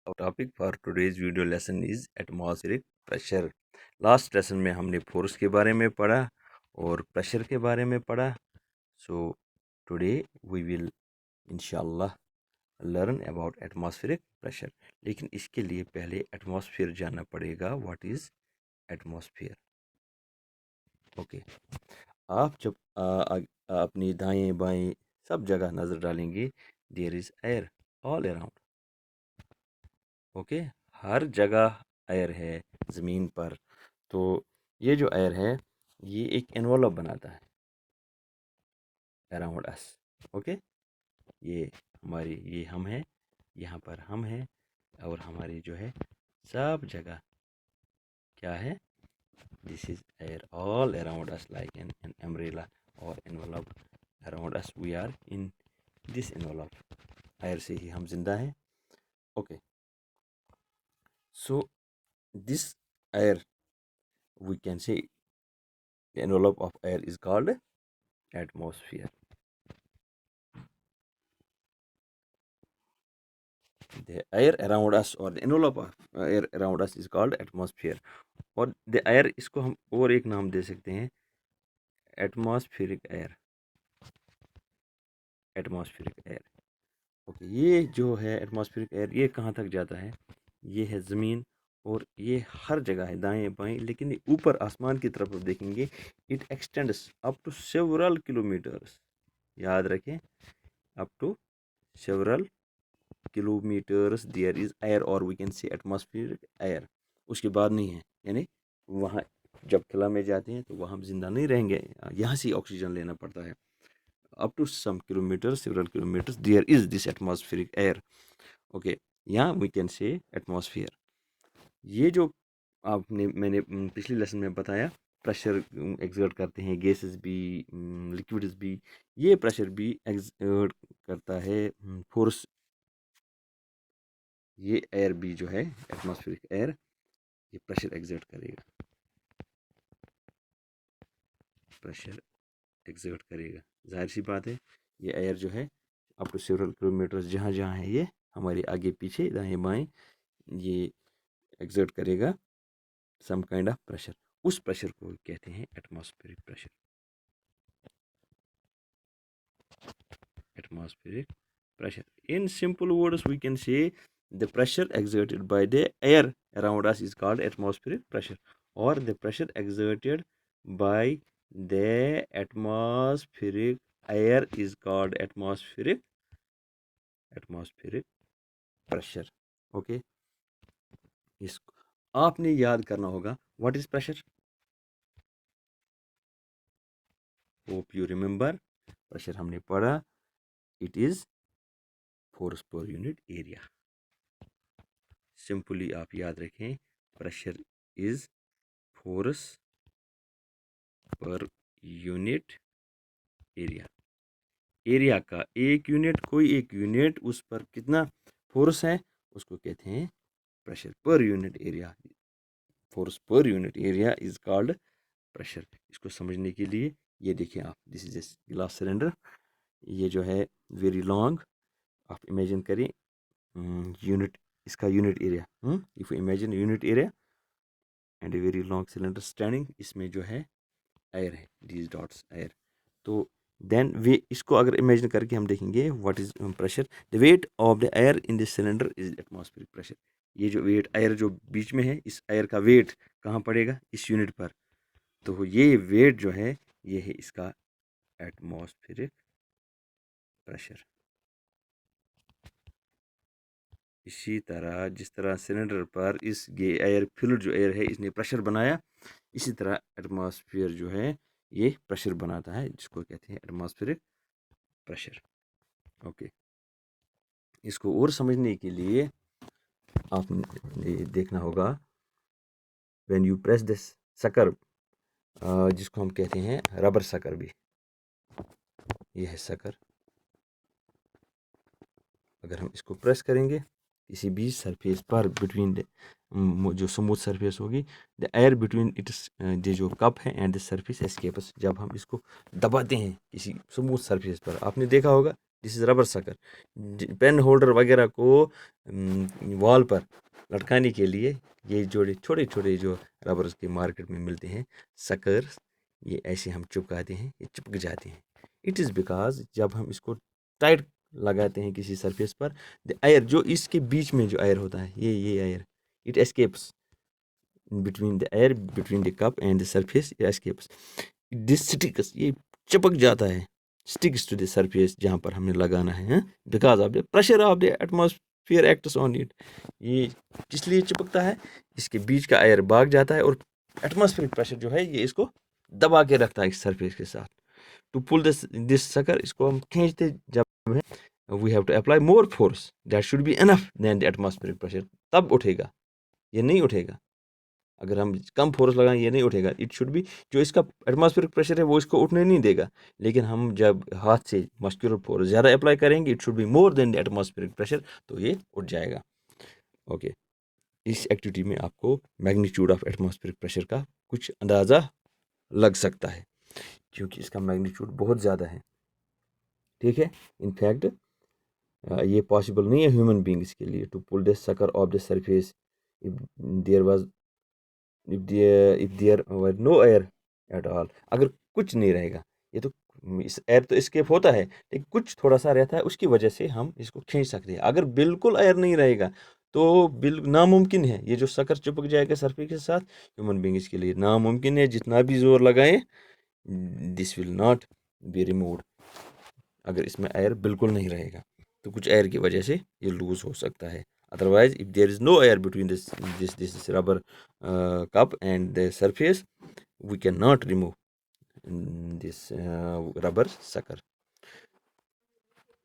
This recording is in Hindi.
Our topic for today's video lesson is atmospheric pressure. Last lesson में हमने फोर्स के बारे में पढ़ा और प्रेशर के बारे में पढ़ा. So today we will इंशाल्लाह learn about atmospheric pressure. लेकिन इसके लिए पहले एटमॉस्फेयर जानना पड़ेगा. What is atmosphere? ओके आप जब अपनी दाएं बाएं सब जगह नज़र डालेंगे, there is air all around. Okay हर जगह एयर है ज़मीन पर. तो ये जो एयर है ये एक एनवलप बनाता है अराउंड अस. ओके ये हम हैं, यहाँ पर हम हैं और हमारी जो है सब जगह क्या है, this is air all around us like an umbrella और envelope around us. We are in this envelope. Air से ही हम जिंदा हैं. Okay so this air we can say the envelope of air is called atmosphere. The air around us or the envelope of air around us is called atmosphere. और the air इसको हम और एक नाम दे सकते हैं atmospheric air. atmospheric air. Okay ये जो है atmospheric air ये कहाँ तक जाता है, ये है ज़मीन और ये हर जगह है दाएं बाएं. लेकिन ऊपर आसमान की तरफ आप देखेंगे it extends up to several kilometres. याद रखें up to several kilometers there is air or we can say atmospheric air. उसके बाद नहीं है, यानी वहाँ जब खला में जाते हैं तो वहाँ हम जिंदा नहीं रहेंगे, यहाँ से ऑक्सीजन लेना पड़ता है. up to some kilometers, several kilometers there is this atmospheric air. okay यहाँ we can say atmosphere. ये जो मैंने पिछले लेसन में बताया प्रेशर एक्सर्ट करते हैं गैसेस भी लिक्विड्स भी. ये प्रेशर भी एक्सर्ट करता है फोर्स. ये एयर भी जो है एटमॉस्फेरिक एयर ये प्रेशर एक्सर्ट करेगा. प्रेशर एक्सर्ट करेगा, जाहिर सी बात है. ये एयर जो है अप टू सेवरल किलोमीटर्स जहाँ जहाँ है ये हमारे आगे पीछे दाएं बाएं ये एक्सर्ट करेगा सम काइंड ऑफ प्रेशर. उस प्रेशर को कहते हैं atmospheric pressure. Atmospheric pressure. In simple words, we can say the pressure exerted by the air around us is called atmospheric pressure, or the pressure exerted by the atmospheric air is called atmospheric pressure. Okay, इसको आपने याद करना होगा. What is pressure? Hope you remember. Pressure हमने पढ़ा. It is force per unit area. Simply आप याद रखें प्रेशर इज फोर्स पर यूनिट एरिया. एरिया का एक यूनिट, कोई एक यूनिट उस पर कितना फोर्स है उसको कहते हैं प्रेशर पर यूनिट एरिया. फोर्स पर unit area is called pressure. इसको समझने के लिए ये देखिए आप, this is a glass cylinder. ये जो है वेरी लॉन्ग, आप इमेजिन करें यूनिट, इसका unit area. If you imagine unit area and a very long cylinder standing, इसमें जो है एयर है, दीज डॉट्स एयर. तो देन वे इसको अगर इमेजिन करके हम देखेंगे what is pressure. The weight of the air in this cylinder is atmospheric pressure. ये जो वेट एयर जो बीच में है, इस एयर का वेट कहाँ पड़ेगा, इस यूनिट पर. तो ये वेट जो है ये है इसका एटमॉस्फेरिक प्रेशर. इसी तरह जिस तरह सिलेंडर पर इस एयर फिल्ड जो एयर है इसने प्रेशर बनाया, इसी तरह एटमॉस्फेयर जो है ये प्रेशर बनाता है, जिसको कहते हैं एटमॉस्फेरिक प्रेशर. ओके इसको और समझने के लिए आपने देखना होगा when you press this sucker, जिसको हम कहते हैं रबर सकर भी. ये है सकर. अगर हम इसको प्रेस करेंगे किसी भी सरफेस पर बिटवीन जो स्मूथ सरफेस होगी, द एयर बिटवीन इट्स जो कप है एंड द सरफेस एस्केप्स. जब हम इसको दबाते हैं किसी स्मूथ सरफेस पर, आपने देखा होगा this is rubber sucker. Pen holder वगैरह को वॉल पर लटकाने के लिए ये जोड़े छोटे छोटे जो रबर के मार्केट में मिलते हैं सकर्स, ये ऐसे हम चिपकाते हैं, ये चिपक जाते हैं। इट इज़ बिकॉज जब हम इसको टाइट लगाते हैं किसी सरफेस पर, द एयर जो इसके बीच में जो एयर होता है, ये air, it escapes between the air between the cup and the surface, it escapes, this sticks, ये चिपक जाता है, स्टिक्स टू द सरफेस जहाँ पर हमने लगाना है, because of the pressure of the atmosphere acts on it. ये इसलिए चिपकता है, इसके बीच का एयर भाग जाता है और एटमॉस्फेरिक प्रेशर जो है ये इसको दबा के रखता है इस सरफेस के साथ। टू पुल दिस सकर, इसको हम खींचते जब है, we have to apply more force that should be enough then the atmospheric pressure, तब उठेगा, ये नहीं उठेगा। अगर हम कम फोर्स लगाएं ये नहीं उठेगा। इट शुड बी, जो इसका एटमॉस्फेरिक प्रेशर है वो इसको उठने नहीं देगा, लेकिन हम जब हाथ से मस्कुलर फोर्स ज़्यादा अप्लाई करेंगे, it should be more than the atmospheric pressure, तो ये उठ जाएगा। ओके, इस एक्टिविटी में आपको मैग्नीट्यूड ऑफ एटमॉस्फेरिक प्रेशर का कुछ अंदाज़ा लग सकता है, क्योंकि इसका मैग्नीट्यूड बहुत ज़्यादा है। ठीक है, इनफैक्ट ये पॉसिबल नहीं है ह्यूमन बींग्स के लिए to pull the sucker off the surface if there was if there were no air at all, अगर कुछ नहीं रहेगा, ये तो इस एयर तो एस्केप होता है, लेकिन कुछ थोड़ा सा रहता है, उसकी वजह से हम इसको खींच सकते हैं। अगर बिल्कुल एयर नहीं रहेगा तो नामुमकिन है, ये जो सकर चिपक जाएगा सरफेस के साथ, ह्यूमन बींग्स के लिए नामुमकिन है, जितना भी जोर लगाएं this will not be removed. अगर इसमें एयर बिल्कुल नहीं रहेगा तो कुछ एयर की वजह से ये लूज हो सकता है। Otherwise, if there is no air between this rubber cup and the surface, we cannot remove this rubber sucker.